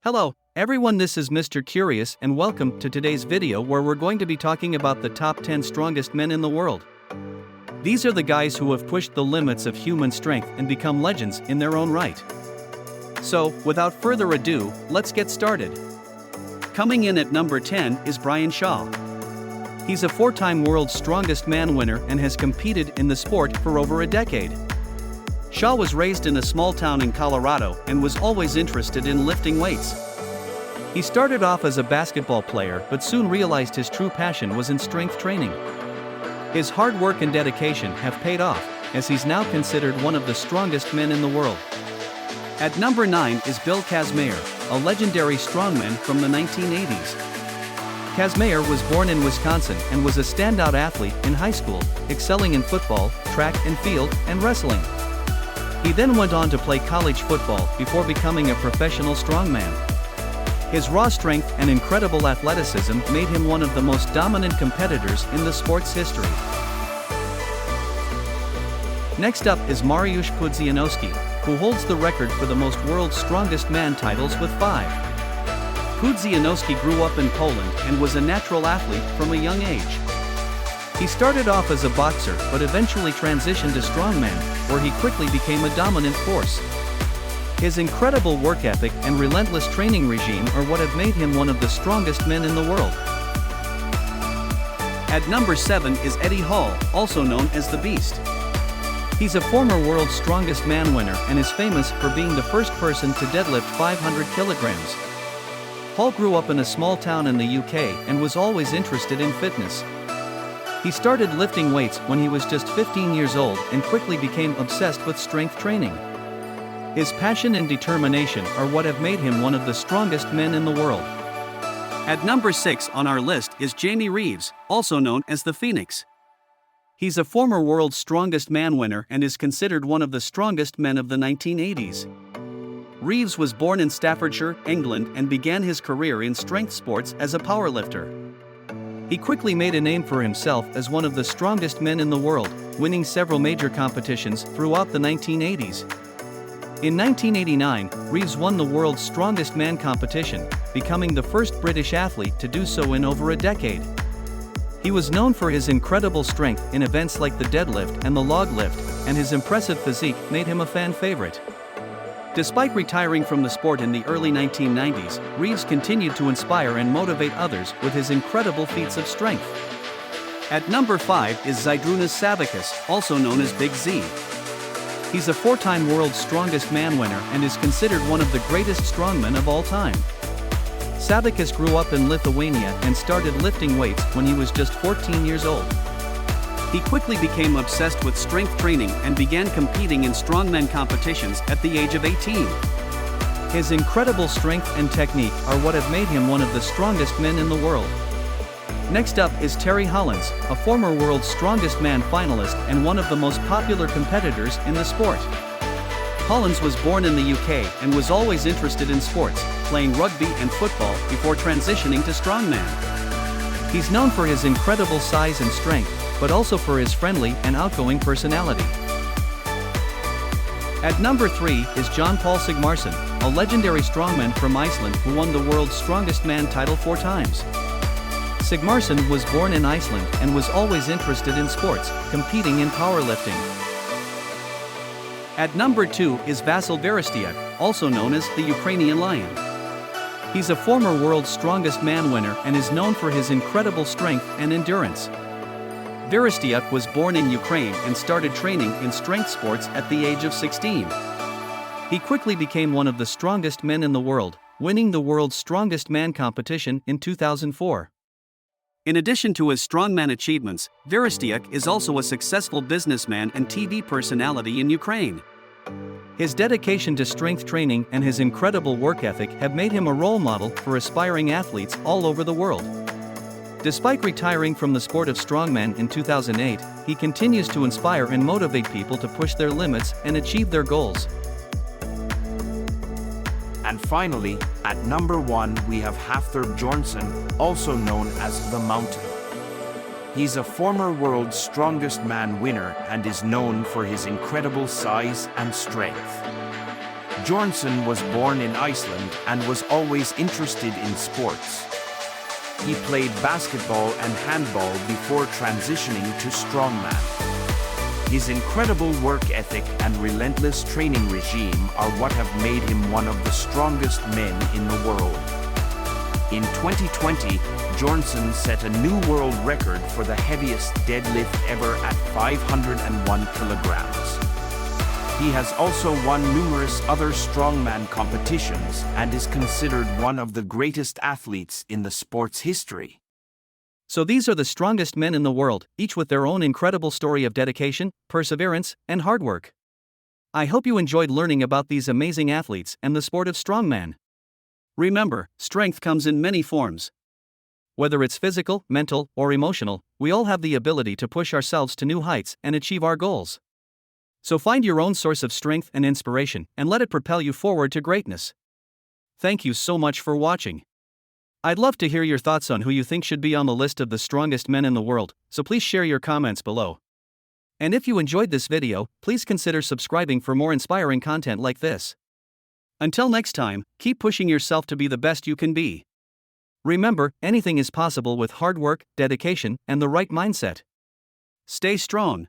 Hello, everyone, this is Mr. Curious and welcome to today's video where we're going to be talking about the top 10 strongest men in the world. These are the guys who have pushed the limits of human strength and become legends in their own right. So, without further ado, let's get started. Coming in at number 10 is Brian Shaw. He's a four-time World's Strongest Man winner and has competed in the sport for over a decade. Shaw was raised in a small town in Colorado and was always interested in lifting weights. He started off as a basketball player but soon realized his true passion was in strength training. His hard work and dedication have paid off, as he's now considered one of the strongest men in the world. At number 9 is Bill Kazmaier, a legendary strongman from the 1980s. Kazmaier was born in Wisconsin and was a standout athlete in high school, excelling in football, track and field, and wrestling. He then went on to play college football before becoming a professional strongman. His raw strength and incredible athleticism made him one of the most dominant competitors in the sport's history. Next up is Wojciech Pudzianowski, who holds the record for the most World's Strongest Man titles with 5. Pudzianowski grew up in Poland and was a natural athlete from a young age. He started off as a boxer but eventually transitioned to strongman, where he quickly became a dominant force. His incredible work ethic and relentless training regime are what have made him one of the strongest men in the world. At number 7 is Eddie Hall, also known as the Beast. He's a former World's Strongest Man winner and is famous for being the first person to deadlift 500 kilograms. Hall grew up in a small town in the UK and was always interested in fitness. He started lifting weights when he was just 15 years old and quickly became obsessed with strength training. His passion and determination are what have made him one of the strongest men in the world. At number 6 on our list is Jamie Reeves, also known as the Phoenix. He's a former World's Strongest Man winner and is considered one of the strongest men of the 1980s. Reeves was born in Staffordshire, England, and began his career in strength sports as a powerlifter. He quickly made a name for himself as one of the strongest men in the world, winning several major competitions throughout the 1980s. In 1989, Reeves won the World's Strongest Man competition, becoming the first British athlete to do so in over a decade. He was known for his incredible strength in events like the deadlift and the log lift, and his impressive physique made him a fan favorite. Despite retiring from the sport in the early 1990s, Reeves continued to inspire and motivate others with his incredible feats of strength. At number 5 is Zydruna Savicus, also known as Big Z. He's a four-time World's Strongest Man winner and is considered one of the greatest strongmen of all time. Savicus grew up in Lithuania and started lifting weights when he was just 14 years old. He quickly became obsessed with strength training and began competing in strongman competitions at the age of 18. His incredible strength and technique are what have made him one of the strongest men in the world. Next up is Terry Hollins, a former World's Strongest Man finalist and one of the most popular competitors in the sport. Hollins was born in the UK and was always interested in sports, playing rugby and football before transitioning to strongman. He's known for his incredible size and strength, but also for his friendly and outgoing personality. At number 3 is John Paul Sigmarson, a legendary strongman from Iceland who won the World's Strongest Man title 4 times. Sigmarson was born in Iceland and was always interested in sports, competing in powerlifting. At number 2 is Vasyl Veristic, also known as the Ukrainian Lion. He's a former World's Strongest Man winner and is known for his incredible strength and endurance. Veristic was born in Ukraine and started training in strength sports at the age of 16. He quickly became one of the strongest men in the world, winning the World's Strongest Man competition in 2004. In addition to his strongman achievements, Veristic is also a successful businessman and TV personality in Ukraine. His dedication to strength training and his incredible work ethic have made him a role model for aspiring athletes all over the world. Despite retiring from the sport of strongman in 2008, he continues to inspire and motivate people to push their limits and achieve their goals. And finally, at number 1 we have Hafir Johnson, also known as the Mountain. He's a former World's Strongest Man winner and is known for his incredible size and strength. Johnson was born in Iceland and was always interested in sports. He played basketball and handball before transitioning to strongman. His incredible work ethic and relentless training regime are what have made him one of the strongest men in the world. In 2020, Johnson set a new world record for the heaviest deadlift ever at 501 kilograms. He has also won numerous other strongman competitions and is considered one of the greatest athletes in the sport's history. So these are the strongest men in the world, each with their own incredible story of dedication, perseverance, and hard work. I hope you enjoyed learning about these amazing athletes and the sport of strongman. Remember, strength comes in many forms. Whether it's physical, mental, or emotional, we all have the ability to push ourselves to new heights and achieve our goals. So find your own source of strength and inspiration and let it propel you forward to greatness. Thank you so much for watching. I'd love to hear your thoughts on who you think should be on the list of the strongest men in the world, so please share your comments below. And if you enjoyed this video, please consider subscribing for more inspiring content like this. Until next time, keep pushing yourself to be the best you can be. Remember, anything is possible with hard work, dedication, and the right mindset. Stay strong.